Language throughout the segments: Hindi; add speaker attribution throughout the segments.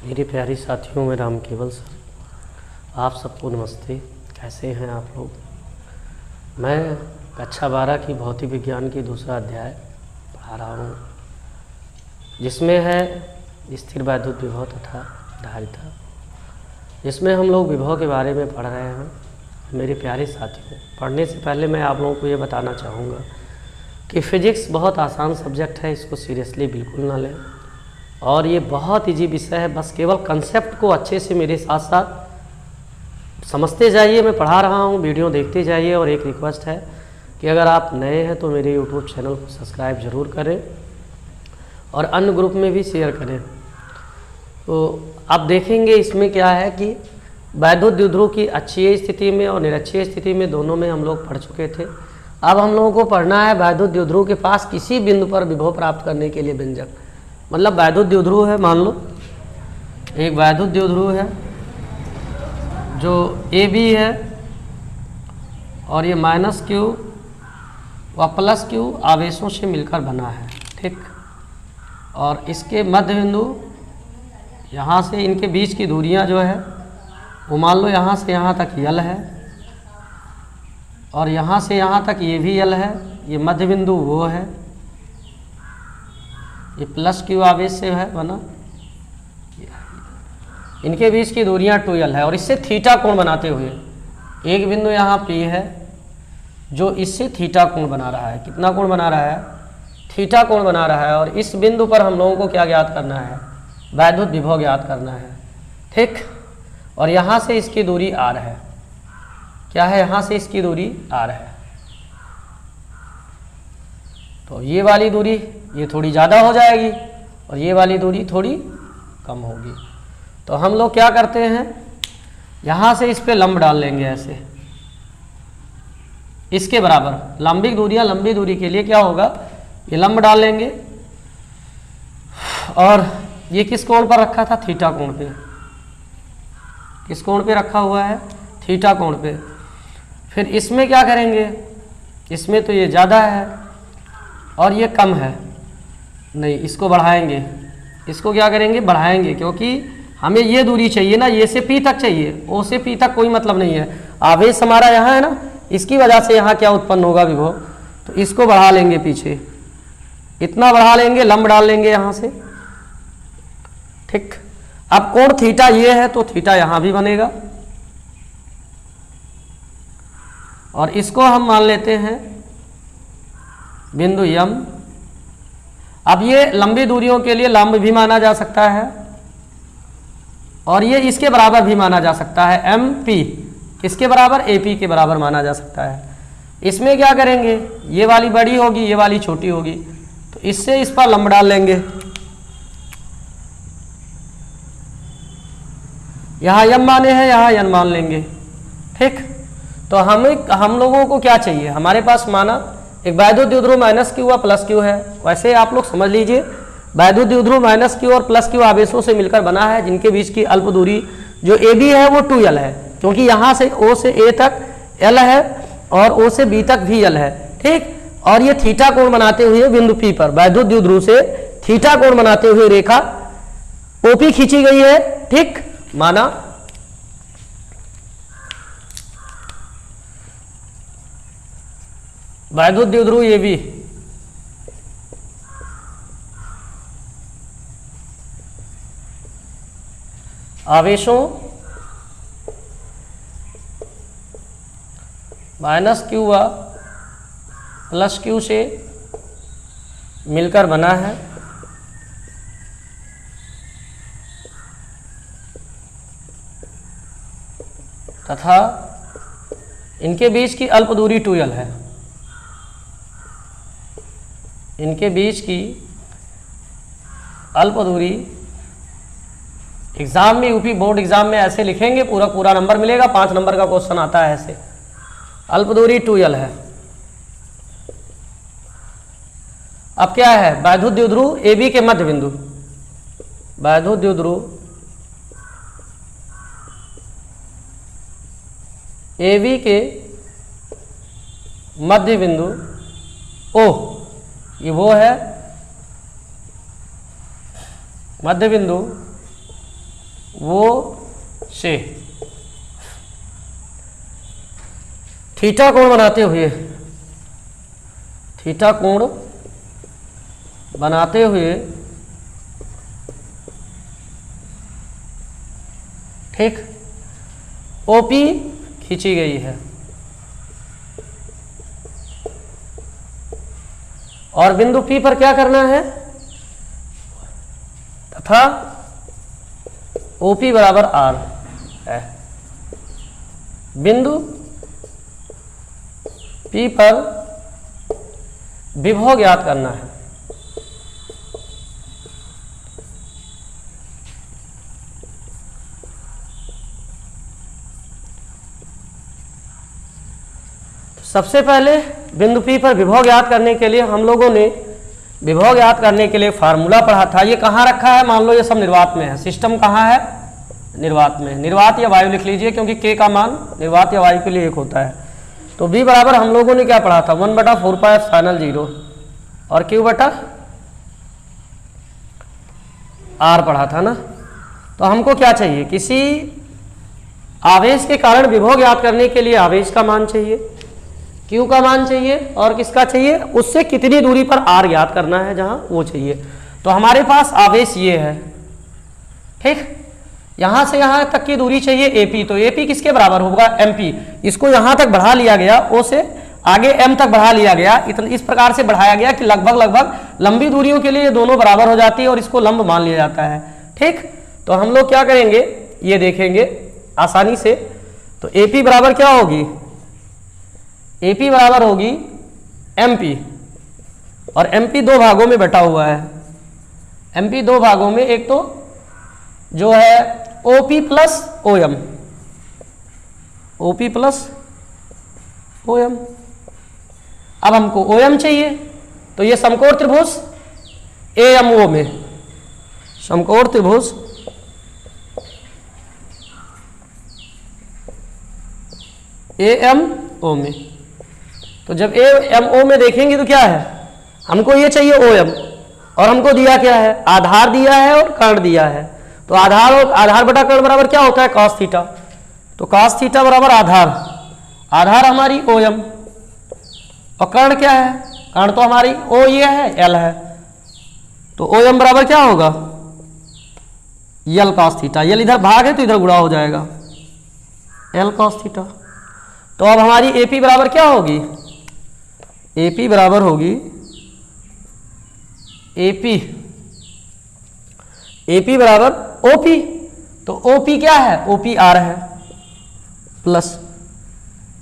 Speaker 1: मेरे प्यारे साथियों में राम केवल सर, आप सबको नमस्ते। कैसे हैं आप लोग? मैं कक्षा 12 की भौतिक विज्ञान की दूसरा अध्याय पढ़ा रहा हूँ, जिसमें है स्थिर वैद्युत विभव तथा धारिता। इसमें हम लोग विभव के बारे में पढ़ रहे हैं। मेरे प्यारे साथियों, पढ़ने से पहले मैं आप लोगों को ये बताना चाहूँगा कि फ़िज़िक्स बहुत आसान सब्जेक्ट है, इसको सीरियसली बिल्कुल ना लें। और ये बहुत इजी विषय है, बस केवल कंसेप्ट को अच्छे से मेरे साथ साथ समझते जाइए। मैं पढ़ा रहा हूँ, वीडियो देखते जाइए। और एक रिक्वेस्ट है कि अगर आप नए हैं तो मेरे यूट्यूब चैनल को सब्सक्राइब ज़रूर करें और अन्य ग्रुप में भी शेयर करें। तो आप देखेंगे इसमें क्या है कि वैद्युत द्विध्रुव की अक्षीय स्थिति में और निरक्षीय स्थिति में दोनों में हम लोग पढ़ चुके थे। अब हम लोगों को पढ़ना है वैद्युत द्विध्रुव के पास किसी बिंदु पर विभव प्राप्त करने के लिए व्यंजक। मतलब वैद्युत द्विध्रुव है, मान लो एक वैद्युत द्विध्रुव है जो AB है और ये -Q व +Q आवेशों से मिलकर बना है, ठीक। और इसके मध्य बिंदु यहाँ से इनके बीच की दूरियाँ जो है वो मान लो यहाँ से यहाँ तक L है और यहाँ से यहाँ तक ये भी L है। ये मध्य बिंदु वो है, ये +Q आवेश से है बना। इनके बीच की दूरियां 2L है और इससे थीटा कोण बनाते हुए एक बिंदु यहाँ P है जो इससे थीटा कोण बना रहा है। कितना कोण बना रहा है? थीटा कोण बना रहा है। और इस बिंदु पर हम लोगों को क्या ज्ञात करना है? वैद्युत विभव ज्ञात करना है, ठीक। और यहाँ से इसकी दूरी R है। क्या है? यहाँ से इसकी दूरी R है। तो ये वाली दूरी ये थोड़ी ज़्यादा हो जाएगी और ये वाली दूरी थोड़ी कम होगी। तो हम लोग क्या करते हैं, यहाँ से इस पे लंब डाल लेंगे ऐसे, इसके बराबर। लंबी दूरी के लिए क्या होगा, ये लंब डाल लेंगे। और ये किस कोण पर रखा था? थीटा कोण पे। किस कोण पे रखा हुआ है? थीटा कोण पे। फिर इसमें क्या करेंगे, इसमें तो ये ज़्यादा है और ये कम है, नहीं इसको बढ़ाएंगे। इसको क्या करेंगे? बढ़ाएंगे, क्योंकि हमें ये दूरी चाहिए ना, ये से P तक चाहिए, O से P तक कोई मतलब नहीं है। आवेश हमारा यहाँ है ना, इसकी वजह से यहाँ क्या उत्पन्न होगा? विभव। तो इसको बढ़ा लेंगे पीछे, इतना बढ़ा लेंगे, लंब डाल लेंगे यहाँ से, ठीक। अब कोण थीटा ये है तो थीटा यहाँ भी बनेगा और इसको हम मान लेते हैं बिंदु M। अब ये लंबी दूरियों के लिए लंब भी माना जा सकता है और ये इसके बराबर भी माना जा सकता है। MP इसके बराबर, AP के बराबर माना जा सकता है। इसमें क्या करेंगे, ये वाली बड़ी होगी, ये वाली छोटी होगी, तो इससे इस पर लंब डाल लेंगे। यहाँ M माने हैं, यहाँ N मान लेंगे, ठीक। तो हम लोगों को क्या चाहिए, हमारे पास माना एक वैद्युत द्विध्रुव -Q व +Q है। वैसे आप लोग समझ लीजिए, वैद्युत द्विध्रुव -Q और +Q आवेशों से मिलकर बना है, जिनके बीच की अल्प दूरी जो AB है वो 2L है, क्योंकि यहाँ से O से A तक L है और O से B तक भी L है, ठीक। और ये थीटा कोण बनाते हुए बिंदु P पर वैद्युत द्विध्रुव से थीटा कोण बनाते हुए रेखा OP खींची गई है, ठीक। माना वैद्युत द्विध्रुव AB आवेशों -Q व +Q से मिलकर बना है तथा इनके बीच की अल्प दूरी 2L है। इनके बीच की अल्प दूरी एग्जाम में, यूपी बोर्ड एग्जाम में ऐसे लिखेंगे, पूरा नंबर मिलेगा, 5 नंबर का क्वेश्चन आता है ऐसे। अल्प दूरी 2L है। अब क्या है, वैद्युत द्विध्रुव AB के मध्य बिंदु, वैद्युत द्विध्रुव AB के मध्य बिंदु O, ये वो है मध्य बिंदु वो से थीटा कोण बनाते हुए, थीटा कोण बनाते हुए, ठीक, ओपी खींची गई है और बिंदु P पर क्या करना है, तथा OP बराबर R है। बिंदु P पर विभव ज्ञात करना है। सबसे पहले बिंदु P पर विभव ज्ञात करने के लिए हम लोगों ने विभव ज्ञात करने के लिए फार्मूला पढ़ा था। ये कहाँ रखा है, मान लो ये सब निर्वात में है, सिस्टम कहाँ है, निर्वात में। निर्वात या वायु लिख लीजिए क्योंकि K का मान निर्वात या वायु के लिए एक होता है। तो B बराबर हम लोगों ने क्या पढ़ा था, 1/4πε0 और Q बटा R पढ़ा था ना। तो हमको क्या चाहिए, किसी आवेश के कारण विभव ज्ञात करने के लिए आवेश का मान चाहिए, Q का मान चाहिए और किसका चाहिए, उससे कितनी दूरी पर R ज्ञात करना है जहां वो चाहिए। तो हमारे पास आवेश ये है, ठीक, यहां से यहां तक की दूरी चाहिए AP। तो AP किसके बराबर होगा, MP। इसको यहां तक बढ़ा लिया गया, O से आगे M तक बढ़ा लिया गया, इस प्रकार से बढ़ाया गया कि लगभग लंबी दूरियों के लिए ये दोनों बराबर हो जाती है और इसको लंब मान लिया जाता है, ठीक। तो हम लोग क्या करेंगे, ये देखेंगे आसानी से। तो AP बराबर क्या होगी, AP बराबर होगी MP और MP दो भागों में बटा हुआ है। MP दो भागों में, एक तो जो है OP plus OM, OP plus OM। अब हमको OM चाहिए, तो ये समकोण त्रिभुज AMO में, समकोण त्रिभुज AMO में। तो जब AMO में देखेंगे तो क्या है, हमको ये चाहिए OM और हमको दिया क्या है, आधार दिया है और कर्ण दिया है। तो आधार और आधार बटा कर्ण बराबर क्या होता है, cos थीटा। तो cos थीटा बराबर आधार, आधार हमारी OM और कर्ण क्या है, कर्ण तो हमारी O ये है, L है। तो OM बराबर क्या होगा, L cos थीटा। L इधर भाग है तो इधर गुणा हो जाएगा, L cos थीटा। तो अब हमारी AP बराबर क्या होगी, AP बराबर होगी AP बराबर OP। तो OP क्या है, OP R है प्लस,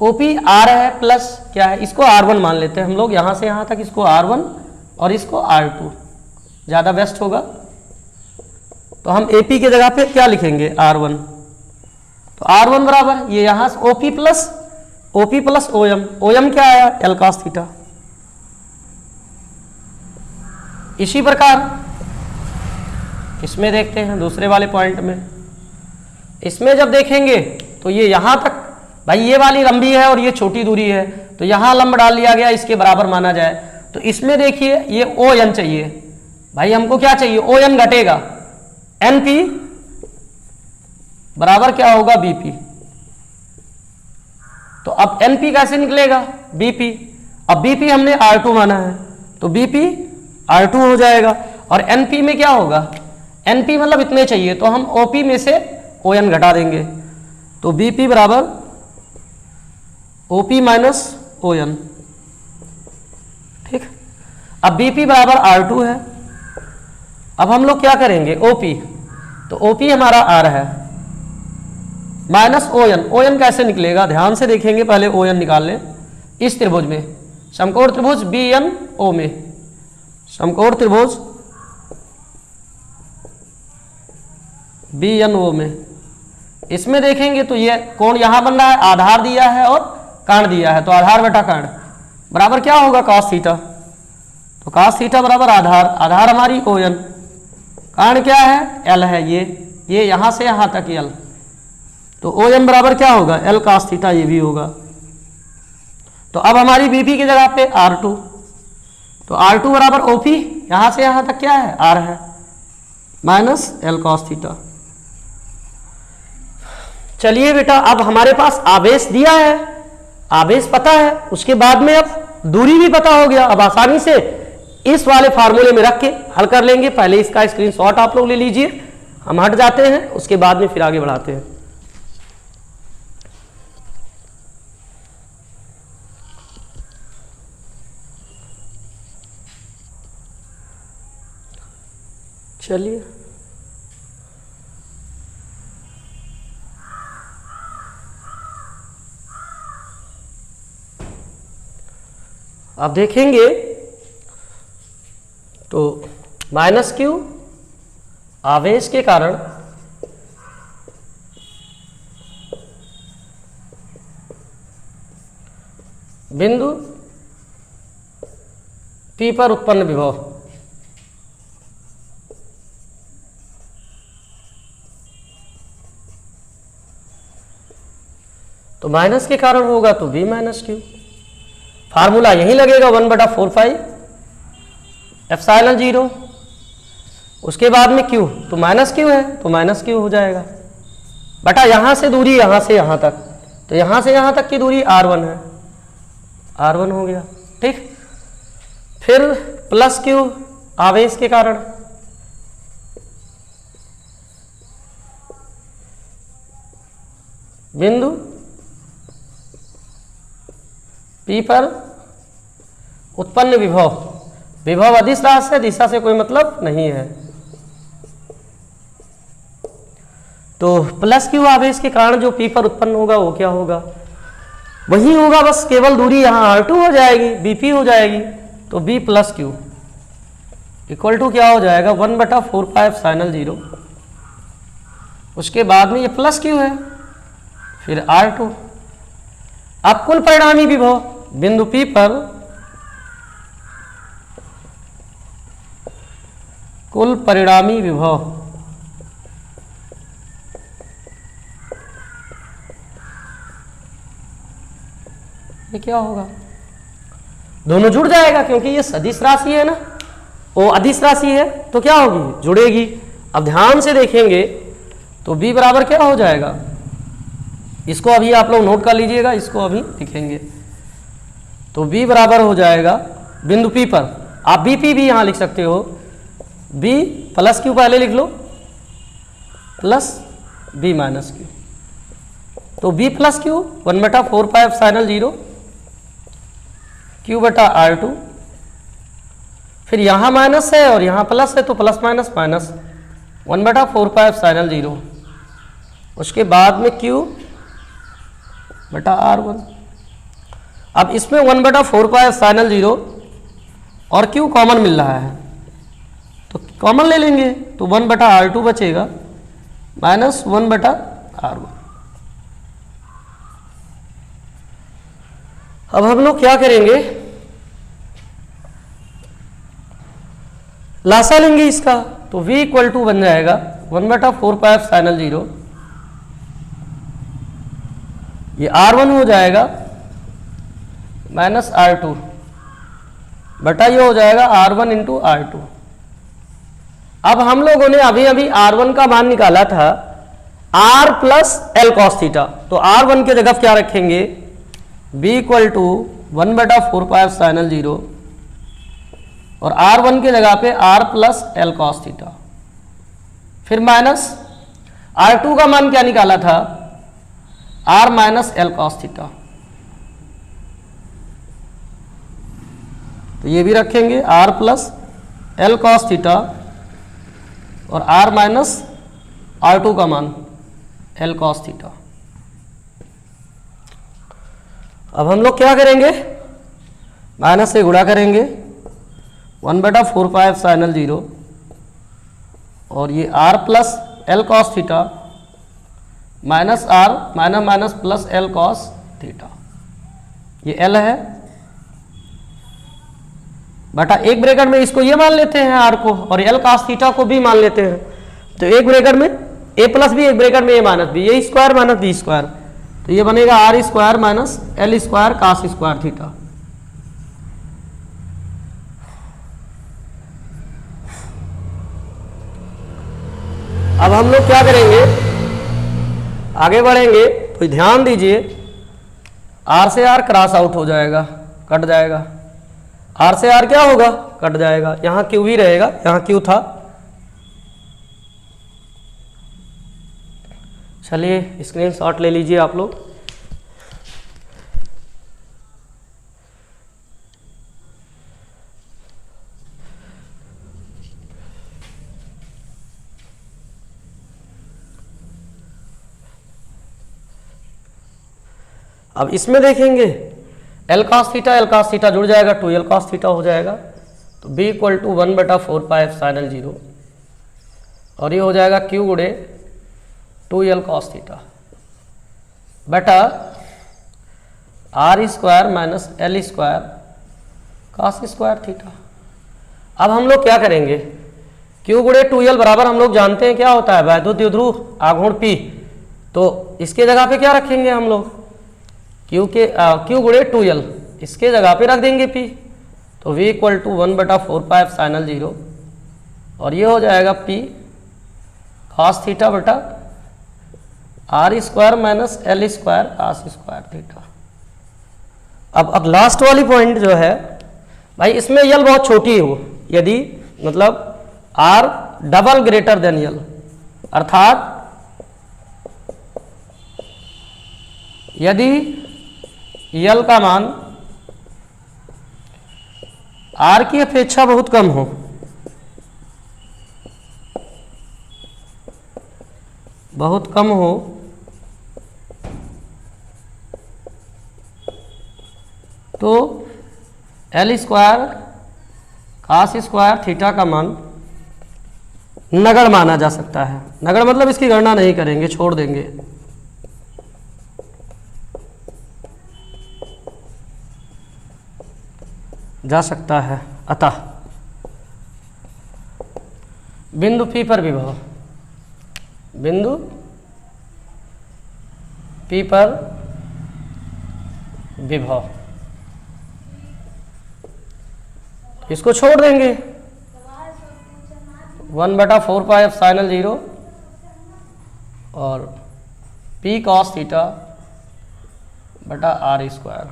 Speaker 1: OP R है प्लस क्या है, इसको R1 मान लेते हैं हम लोग, यहां से यहां तक इसको R1 और इसको R2 ज्यादा बेस्ट होगा। तो हम AP की जगह पे क्या लिखेंगे, R1। तो R1 बराबर ये यहां से OP प्लस OM। OM क्या आया, L cos थीटा। इसी प्रकार इसमें देखते हैं दूसरे वाले पॉइंट में। इसमें जब देखेंगे तो ये यहां तक, भाई ये वाली लंबी है और ये छोटी दूरी है, तो यहां लंब डाल लिया गया, इसके बराबर माना जाए। तो इसमें देखिए ये ON चाहिए, भाई हमको क्या चाहिए, ON घटेगा, NP बराबर क्या होगा, BP। तो अब NP कैसे निकलेगा, BP। अब BP हमने R2 माना है तो BP R2 हो जाएगा और NP में क्या होगा, NP मतलब इतने चाहिए, तो हम OP में से ON घटा देंगे। तो BP बराबर OP माइनस ON, ठीक। अब BP बराबर R2 है। अब हम लोग क्या करेंगे, OP। तो OP हमारा R है माइनस ON कैसे निकलेगा, ध्यान से देखेंगे, पहले ON निकाल लें। इस त्रिभुज में, समकोण त्रिभुज BNO में, समकोण त्रिभुज BNO में, इसमें देखेंगे तो ये कोण यहां बन रहा है, आधार दिया है और कर्ण दिया है। तो आधार बटा कर्ण बराबर क्या होगा, cos थीटा। तो cos थीटा बराबर आधार, आधार हमारी ON, कर्ण क्या है, L है, ये यहां से यहां तक L। तो OM बराबर क्या होगा, L cos थीटा, ये भी होगा। तो अब हमारी BP की जगह पे R2। तो R2 बराबर OP, यहां से यहां तक क्या है, R है, माइनस L cos थीटा। चलिए बेटा, अब हमारे पास आवेश दिया है, आवेश पता है, उसके बाद में अब दूरी भी पता हो गया। अब आसानी से इस वाले फार्मूले में रख के हल कर लेंगे। पहले इसका स्क्रीनशॉट आप लोग ले लीजिए, हम हट जाते हैं, उसके बाद में फिर आगे बढ़ाते हैं। चलिए, अब देखेंगे तो माइनस क्यू आवेश के कारण बिंदु P पर उत्पन्न विभव, तो माइनस के कारण होगा तो V माइनस क्यू। फार्मूला यही लगेगा 1/4 एप्सिलॉन 0। उसके बाद में Q तो माइनस क्यू है तो माइनस क्यू हो जाएगा बटा यहां से दूरी यहां से यहां तक, तो यहां से यहां तक की दूरी R1 है, R1 हो गया। ठीक, फिर प्लस Q आवेश के कारण, बिंदु P पर उत्पन्न विभव, विभव अदिश राशि है, दिशा से कोई मतलब नहीं है, तो प्लस क्यू आवेश के कारण जो P पर उत्पन्न होगा वो क्या होगा, वही होगा, बस केवल दूरी यहाँ R2 हो जाएगी, BP हो जाएगी, तो B plus Q equal to क्या हो जाएगा 1/4 एप्सिलॉन 0। उसके बाद में ये प्लस क्यू है, फिर R2। अब कुल परिणामी विभव बिंदु P पर, कुल परिणामी विभव ये क्या होगा, दोनों जुड़ जाएगा क्योंकि ये सदिश राशि है ना, वो अदिश राशि है तो क्या होगी, जुड़ेगी। अब ध्यान से देखेंगे तो B बराबर क्या हो जाएगा, इसको अभी आप लोग नोट कर लीजिएगा, इसको अभी लिखेंगे, तो B बराबर हो जाएगा बिंदु P पर, आप BP भी यहां लिख सकते हो, B प्लस क्यू पहले लिख लो, प्लस B माइनस क्यू, तो B plus Q 1/4 epsilon 0 Q बटा R2, फिर यहां माइनस है और यहां प्लस है तो प्लस माइनस माइनस 1/4 एप्सिलॉन 0। उसके बाद में Q बटा R1। अब इसमें 1/4 एप्सिलॉन 0 और Q कॉमन मिल रहा है तो कॉमन ले लेंगे, तो 1/R2 बचेगा माइनस 1/R1। अब हम लोग क्या करेंगे, लासा लेंगे इसका, तो V इक्वल टू बन जाएगा 1/4 एप्सिलॉन 0, ये R1 हो जाएगा माइनस R2 बटा ये हो जाएगा R1 इंटू R2। अब हम लोगों ने अभी अभी R1 का मान निकाला था R plus L cos theta, तो R1 के जगह क्या रखेंगे, B इक्वल टू 1/4 एप्सिलॉन 0 और R1 के जगह पे R plus L cos theta, फिर माइनस R2 का मान क्या निकाला था, R minus L cos theta, तो ये भी रखेंगे R plus L cos theta और R माइनस R2 का मान L कॉस थीटा। अब हम लोग क्या करेंगे, माइनस से गुणा करेंगे 1/4 एप्सिलॉन 0 और ये R plus L cos theta minus R minus minus plus L cos theta, ये L है बटा एक ब्रैकेट में इसको ये मान लेते हैं R को और L कॉस थीटा को भी मान लेते हैं, तो एक ब्रैकेट में A प्लस बी, एक ब्रैकेट में A माइनस बी, ये स्क्वायर माइनस बी स्क्वायर, तो ये बनेगा R square minus L square cos square theta. अब हम लोग क्या करेंगे, आगे बढ़ेंगे तो ध्यान दीजिए, आर से आर क्रॉस आउट हो जाएगा, कट जाएगा। आर से आर क्या होगा, कट जाएगा। यहाँ क्यू ही रहेगा, यहाँ क्यू था। चलिए स्क्रीनशॉट ले लीजिए आप लोग। अब इसमें देखेंगे एल कॉस थीटा जुड़ जाएगा, 2l कॉस थीटा हो जाएगा। तो b इक्वल टू 1/4πε0 और ये हो जाएगा q गुणे 2l कॉस थीटा बटा r square minus l square cos square theta. अब हम लोग क्या करेंगे, q गुणे 2l बराबर हम लोग जानते हैं क्या होता है, वैद्युत द्विध्रुव आघूर्ण p। तो इसके जगह पे क्या रखेंगे हम लोग, q गुणे 2l इसके जगह पे रख देंगे p। तो v इक्वल टू 1/4πε0 और ये हो जाएगा p कॉस थीटा बटा r square minus l square cos square theta. अब लास्ट वाली पॉइंट जो है भाई, इसमें l बहुत छोटी हो, यदि मतलब r double greater than l, अर्थात यदि यल का मान आर की अपेक्षा बहुत कम हो, बहुत कम हो, तो L square cos square theta का मान नगण्य माना जा सकता है। नगण्य मतलब इसकी गणना नहीं करेंगे, छोड़ देंगे। जा सकता है। अतः बिंदु P पर विभव, बिंदु P पर विभव, इसको छोड़ देंगे 1/4πε0 और P कॉस थीटा बटा r स्क्वायर।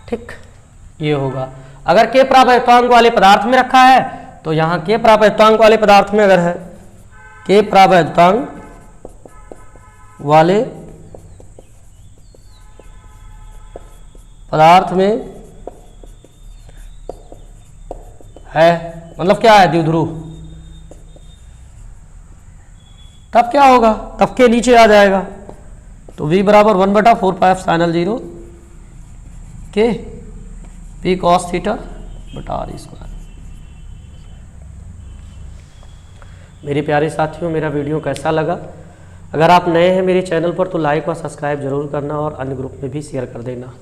Speaker 1: ठीक, ये होगा। अगर के प्राप्तांक वाले पदार्थ में रखा है तो यहाँ के प्राप्तांक वाले पदार्थ में अगर है, के प्राप्तांक वाले पदार्थ में है, मतलब क्या है, द्विध्रुव, तब क्या होगा, तब के नीचे आ जाएगा। तो v बराबर 1/4πε0 के पी कॉस थीटा बटा आर स्क्वायर। मेरे प्यारे साथियों, मेरा वीडियो कैसा लगा? अगर आप नए हैं मेरे चैनल पर तो लाइक और सब्सक्राइब जरूर करना और अन्य ग्रुप में भी शेयर कर देना।